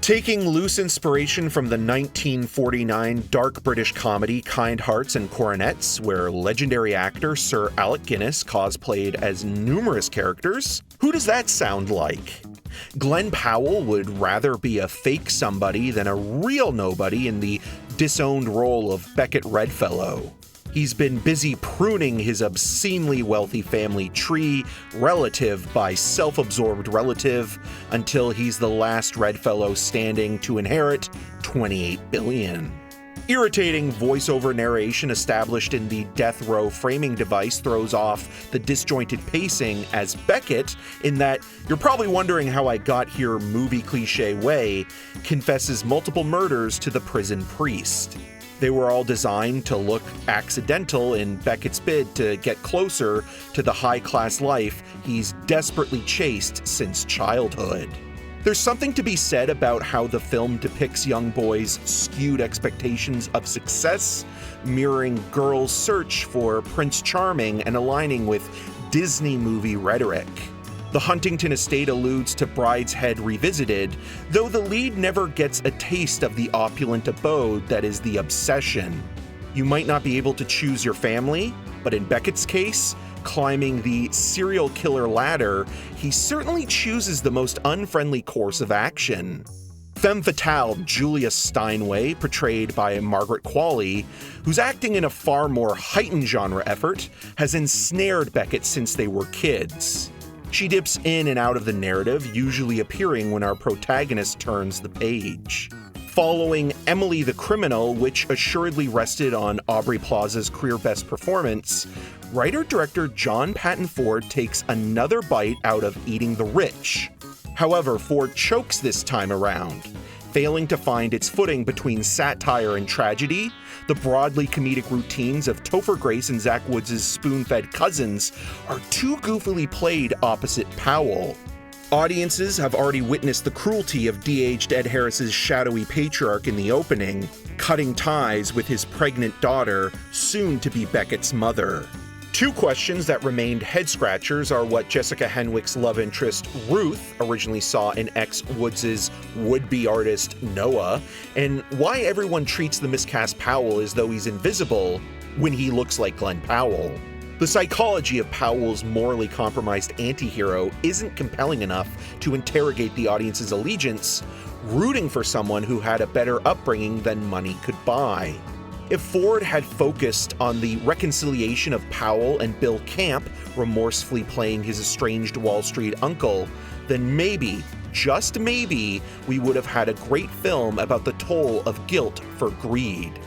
Taking loose inspiration from the 1949 dark British comedy Kind Hearts and Coronets, where legendary actor Sir Alec Guinness cosplayed as numerous characters, who does that sound like? Glen Powell would rather be a fake somebody than a real nobody in the disowned role of Beckett Redfellow. He's been busy pruning his obscenely wealthy family tree, relative by self-absorbed relative, until he's the last Redfellow standing to inherit $28 billion. Irritating voiceover narration established in the death row framing device throws off the disjointed pacing as Beckett, in that "you're probably wondering how I got here" movie cliche way, confesses multiple murders to the prison priest. They were all designed to look accidental in Beckett's bid to get closer to the high-class life he's desperately chased since childhood. There's something to be said about how the film depicts young boys' skewed expectations of success, mirroring girls' search for Prince Charming and aligning with Disney movie rhetoric. The Huntington estate alludes to Brideshead Revisited, though the lead never gets a taste of the opulent abode that is the obsession. You might not be able to choose your family, but in Beckett's case, climbing the serial killer ladder, he certainly chooses the most unfriendly course of action. Femme fatale Julia Steinway, portrayed by Margaret Qualley, who's acting in a far more heightened genre effort, has ensnared Beckett since they were kids. She dips in and out of the narrative, usually appearing when our protagonist turns the page. Following Emily the Criminal, which assuredly rested on Aubrey Plaza's career best performance, writer-director John Patton Ford takes another bite out of Eating the Rich. However, Ford chokes this time around, failing to find its footing between satire and tragedy. The broadly comedic routines of Topher Grace and Zach Woods' spoon-fed cousins are too goofily played opposite Powell. Audiences have already witnessed the cruelty of de-aged Ed Harris's shadowy patriarch in the opening, cutting ties with his pregnant daughter, soon to be Beckett's mother. Two questions that remained head-scratchers are what Jessica Henwick's love interest, Ruth, originally saw in ex-Woods' would-be artist, Noah, and why everyone treats the miscast Powell as though he's invisible when he looks like Glen Powell. The psychology of Powell's morally compromised anti-hero isn't compelling enough to interrogate the audience's allegiance, rooting for someone who had a better upbringing than money could buy. If Ford had focused on the reconciliation of Powell and Bill Camp remorsefully playing his estranged Wall Street uncle, then maybe, just maybe, we would have had a great film about the toll of guilt for greed.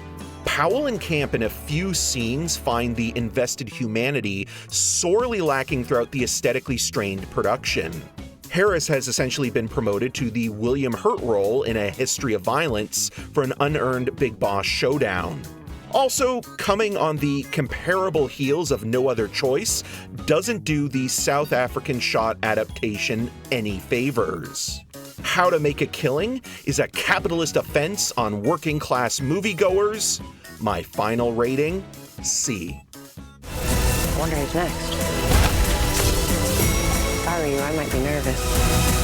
Powell and Camp in a few scenes find the invested humanity sorely lacking throughout the aesthetically strained production. Harris has essentially been promoted to the William Hurt role in A History of Violence for an unearned Big Boss showdown. Also, coming on the comparable heels of No Other Choice doesn't do the South African shot adaptation any favors. How to Make a Killing is a capitalist offense on working-class moviegoers. My final rating, C. I wonder who's next. If I were you, I might be nervous.